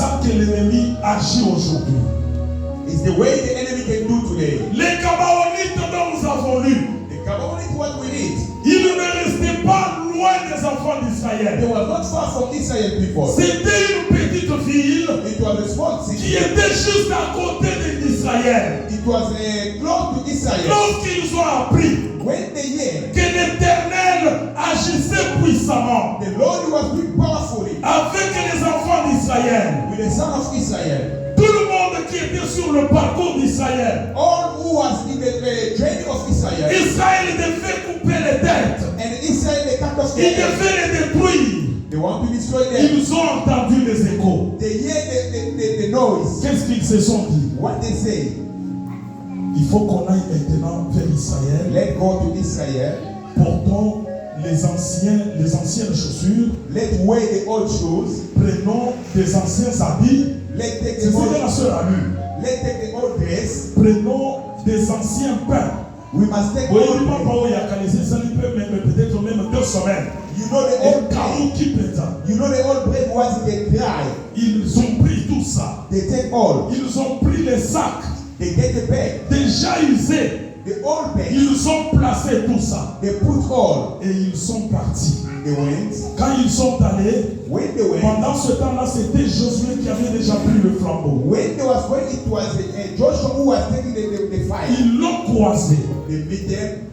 ça que l'ennemi agit aujourd'hui. It's the way the enemy can do today. Les Gabaonites dont nous avons lu, The Gabaonites, what we read, ils ne restaient pas loin des enfants they d'Israël. were not far from Israel people. C'était une petite ville It was a small qui city. était juste à côté d'Israël. It was close to Israel. Lorsqu'ils ont appris When they hear que l'Éternel agissait puissamment the Lord was doing powerfully avec les enfants d'Israël, with the son of Israel, tout le monde qui était sur le parcours d'Israël, all who was in the journey of Israel, Israël devait couper les têtes, and Israel they cut off il their head. devait les détruire. They want to destroy them. Ils ont entendu les échos. They hear the noise. Qu'est-ce qu'ils se sont dit? What they say, Il faut qu'on aille maintenant vers Israël. let go to Israel, Portons les anciennes chaussures. let wear the old shoes, Prenons des anciens habits. let take C'est the ce que la old, sœur a lu. let take the old dress. Prenons des anciens pains. We must take Oui, old papa, dress. il y a qu'à laisser ça, il peut même peut-être même 2 semaines. You know the Et old carreau bread. qui pète. You know the old bread once it get dry, Ils ont pris tout ça. they take all. Ils ont pris les sacs They get the bag, déjà usés. the old bag. Ils ont placé tout ça. They put all. Et ils sont partis. They went. Quand ils sont allés, When they went, pendant ce temps-là, c'était Josué qui avait déjà pris le flambeau. when they was when it was Joshua who was taking the fight. Ils l'ont croisé. They beat them.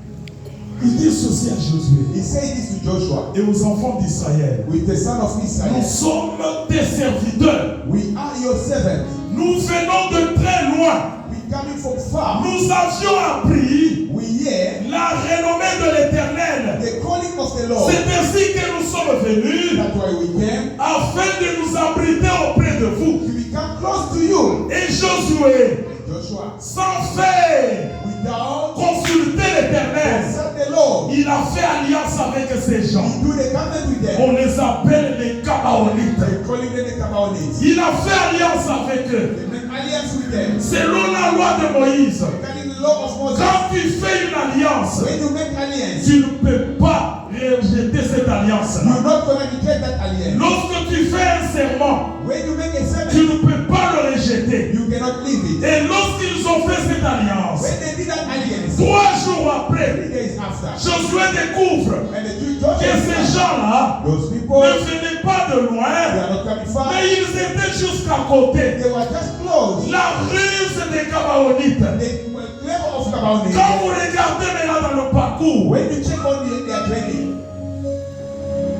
Il dit ceci à Josué He said this to Joshua et aux enfants d'Israël. with the son of Nous Israel. sommes tes serviteurs. We are your servants. Nous venons de très loin. We coming from far. Nous avions appris We hear la renommée de l'Éternel. the calling of the Lord. C'est ainsi que nous sommes venus That's why we came afin de nous abriter auprès de vous. to become close to you. Et Josué, Joshua, sans faire without consulter l'Éternel, consult the Lord, il a fait alliance avec ces gens. he do the covenant with them. On les appelle les Gabaonites. They calling them the Gabaonites. Il a fait alliance avec eux. They make alliance with them. Selon la loi de Moïse, Regarding the law of Moses, quand tu fais une alliance, when you make alliance, tu ne peux pas rejeter cette alliance-là. you're not going to reject that alliance. Lorsque tu fais un serment, When you make a tu sermon, ne peux pas le rejeter. you cannot leave it. Et lorsqu'ils ont fait cette alliance, When they did that alliance, 3 jours 3 après, days after, Josué découvre and the Jews que ces Joshua, gens-là those ne people, venaient pas de they loin, are not coming far. mais ils étaient jusqu'à côté. They were just close. La ruse des Gabaonites. They were clever of Gabaonites. Quand vous regardez maintenant dans le parcours, When you check on their training,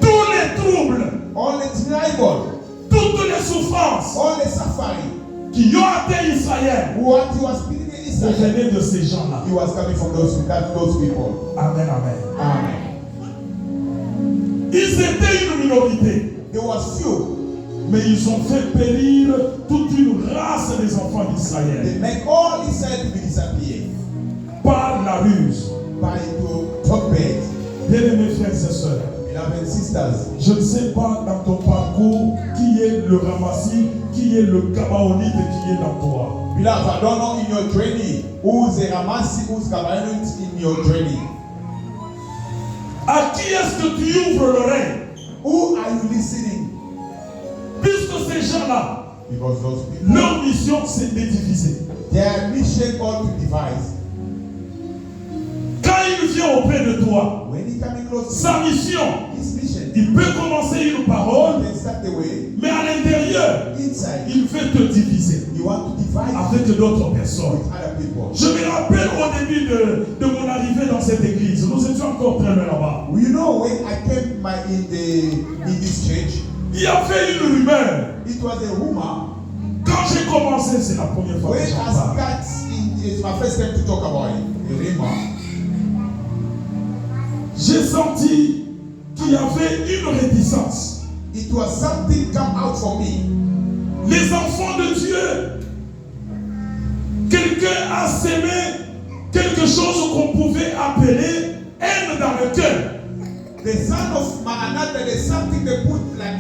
tous les troubles, all the tribal, toutes les souffrances all the suffering, qui ont atteint Israël, what he was speaking in vous Israel, venez de ces gens-là. he was coming from those people. Amen, amen. Amen. Ils étaient une minorité, There was few. mais ils ont fait périr toute une race des enfants d'Israël They make all Israel to be disappear par la ruse. by to talk bad. Bien-aimés frères et sœurs, Beloved sisters, je ne sais pas dans ton parcours qui est le ramassis, qui est le Gabaonite qui est dans toi. beloved, I don't know in your journey who's a Ramasi, who's Gabaonite in your journey. À qui est-ce que tu ouvres l'oreille? Who are you listening? Puisque ces gens-là, Because those people, leur mission c'est de diviser. their mission all to devise. Quand il vient auprès de toi, When he coming close to sa mission, you, his mission, il peut commencer une parole, then start the way. mais à l'intérieur, Inside, il veut te diviser you want to divide avec d'autres personnes. with other people. Je me rappelle au début de mon arrivée dans cette église, nous étions encore très loin là-bas. You know, when I came in this church, Il y avait une rumeur. it was a rumor. Quand j'ai commencé, c'est la première fois When que I j'en parle. start, it's my first time to talk about it. A rumor. J'ai senti qu'il y avait une réticence. It was something come out for me. Les enfants de Dieu, quelqu'un a sémé quelque chose qu'on pouvait appeler haine dans le cœur. The son of Maranatha, there's something they put like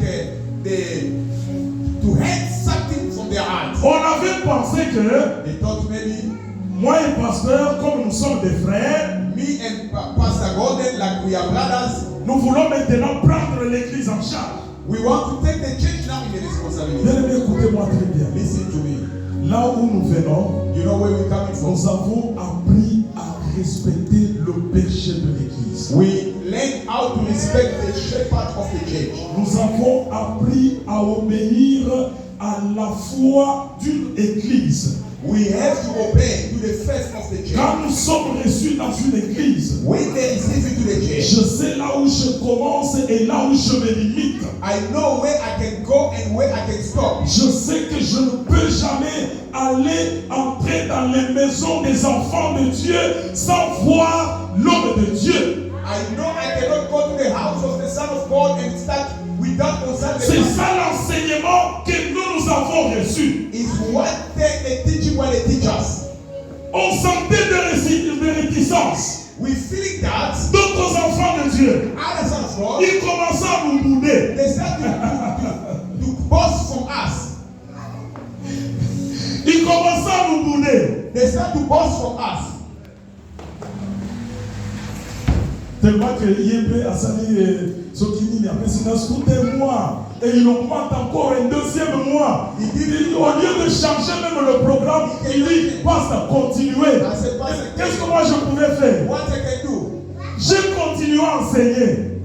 to hate something from their heart. On avait pensé que They thought maybe moi et pasteur, comme nous sommes des frères, me and Pastor Golden, like we are brothers, nous voulons maintenant prendre l'église en charge. We want to take the church now in the responsibility. Bien-aimé, écoutez-moi très bien. Listen to me. Là où nous venons, You know where we're coming from? nous avons appris à respecter le péché de l'Église. We learn how to respect the shepherd of the church. Nous avons appris à obéir à la foi d'une Église. We have to obey to the faith of the church. Quand nous sommes reçus dans une Église, When they receive into the church, je sais là où je commence et là où je me limite. I know where I can go and where I can stop. Je sais que je ne peux jamais aller entrer dans les maisons des enfants de Dieu sans voir l'homme de Dieu. I know I cannot go to the house of the Son of God and start without consulting. C'est ça l'enseignement que nous avons reçu. Is what they teaching what they teach us. On sentait des réticences. We feeling that D'autres enfants de Dieu, other sons of God, ils commençaient à nous bouder. they start to boast from us. Ils commençaient à nous bouder. They start to boast from us. Tellement que Yébé a sali ce qui dit, mais c'est un mois. Et il augmente encore un deuxième mois. Au lieu de changer même le programme, il dit, pasteur, continuez. Qu'est-ce que moi je pouvais faire? What I can do? J'ai continué à enseigner.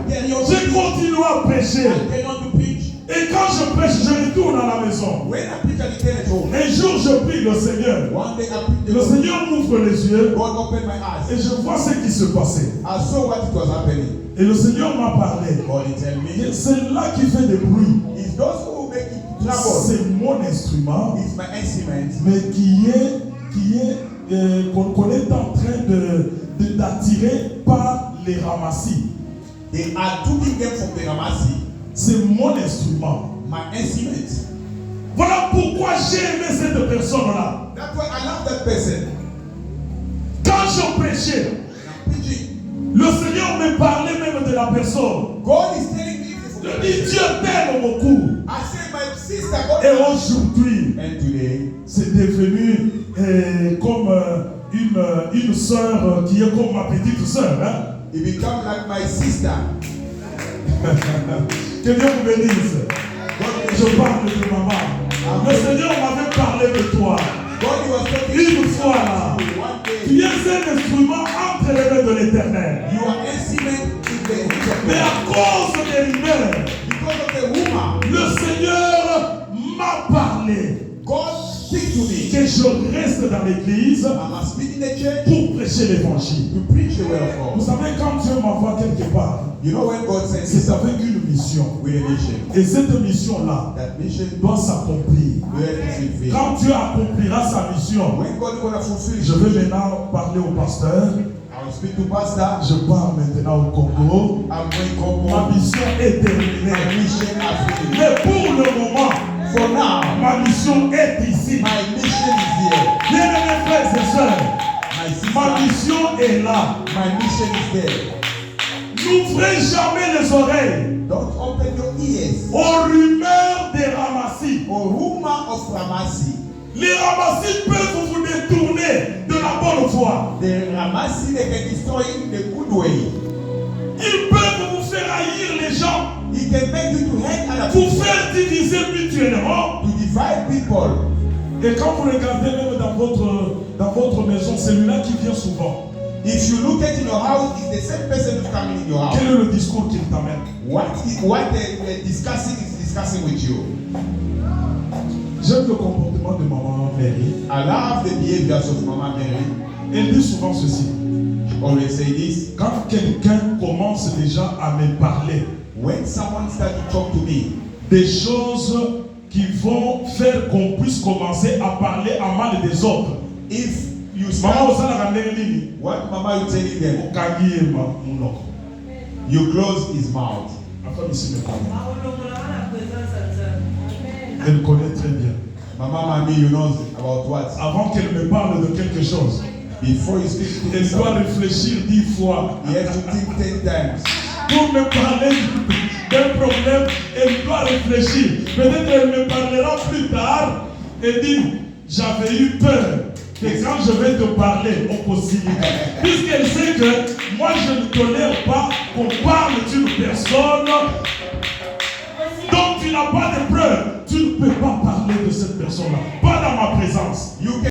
J'ai continué à prêcher. I cannot to preach. Et quand je prêche, je retourne à la maison. When I preach, I return at home. Un jour, je prie le Seigneur. One day I preach the Le Lord. Seigneur m'ouvre les yeux God opened my eyes. et je vois ce qui se passait. I saw what it was happening. Et le Seigneur m'a parlé. God he tell me, Et c'est là qui fait des bruits. it's those who make it trouble. C'est mon instrument, It's my instrument. mais qu'on est en train d'attirer par les ramassis. They are taking them from the Ramasi. C'est mon instrument. My instrument. Voilà pourquoi j'ai aimé cette personne-là. That's why I love that person. Quand je prêchais, And I'm preaching. le Seigneur me parlait même de la personne. God is telling me this. Je dis, Dieu t'aime beaucoup. I say my sister God. Et aujourd'hui, And today, c'est devenu comme une sœur qui est comme ma petite sœur. Hein? it become like my sister. Que Dieu vous bénisse. Je parle de maman. Le Seigneur m'avait parlé de toi. God was talking Une fois là, one day. tu es un instrument entre les mains de l'Éternel. You are instrument in the hands of Mais God. à cause des rumeurs, Because of the woman, le Seigneur m'a parlé God speak to me. que je reste dans l'église I must speak in the church pour prêcher l'évangile. to preach the word of Vous God. savez, quand Dieu m'envoie quelque part, You know when God sends c'est you avec une mission. with a mission, Et cette mission-là that mission doit s'accomplir. will be fulfilled. Quand Dieu accomplira sa mission, When God is going to fulfill je his vais mission, maintenant parler au pasteur. I will speak to pastor. Je pars maintenant au Congo. I'm going to Ma come. mission est terminée. My mission has finished. Mais pour le moment, For now, ma mission est ici. my mission is here. Bien-aimés frères et sœurs, My ma sister, mission est là. my mission is there. N'ouvrez jamais les oreilles Don't open your ears. aux rumeurs des ramassis. Or rumor of Ramasi. Les ramassis peuvent vous détourner de la bonne voie. The Ramasi, they can destroy in the good way. Ils peuvent vous faire haïr les gens, He can make you to hate other vous people, faire diviser mutuellement. to divide people. Et quand vous regardez même dans votre maison, c'est celui-là qui vient souvent. If you look at in your house, it's the same person who's coming in your house. Quel est le discours qu'il t'amène? What they're discussing is discussing with you. J'aime le comportement de maman Mary. I love the behaviors of Mama Mary. Elle dit souvent ceci. She always say this. Quand quelqu'un commence déjà à me parler When someone starts to talk to me, des choses qui vont faire qu'on puisse commencer à parler à mal des autres. if you Maman start, osala ndenge nini? what Mama you telling them? Okangi ye munoko. You close his mouth. Afin ici me connaît. Elle connaît très bien. Mama Mami, you know about what? Avant qu'elle me parle de quelque chose, Before you speak to elle doit someone, réfléchir 10 fois. you have to think 10 times. Pour me parler d'un problème, elle doit réfléchir. Peut-être qu'elle me parlera plus tard et dit, j'avais eu peur que quand je vais te parler au possible, puisqu'elle sait que moi je ne tolère pas qu'on parle d'une personne tu n'as pas de preuve, tu ne peux pas parler de cette personne-là. Pas dans ma présence.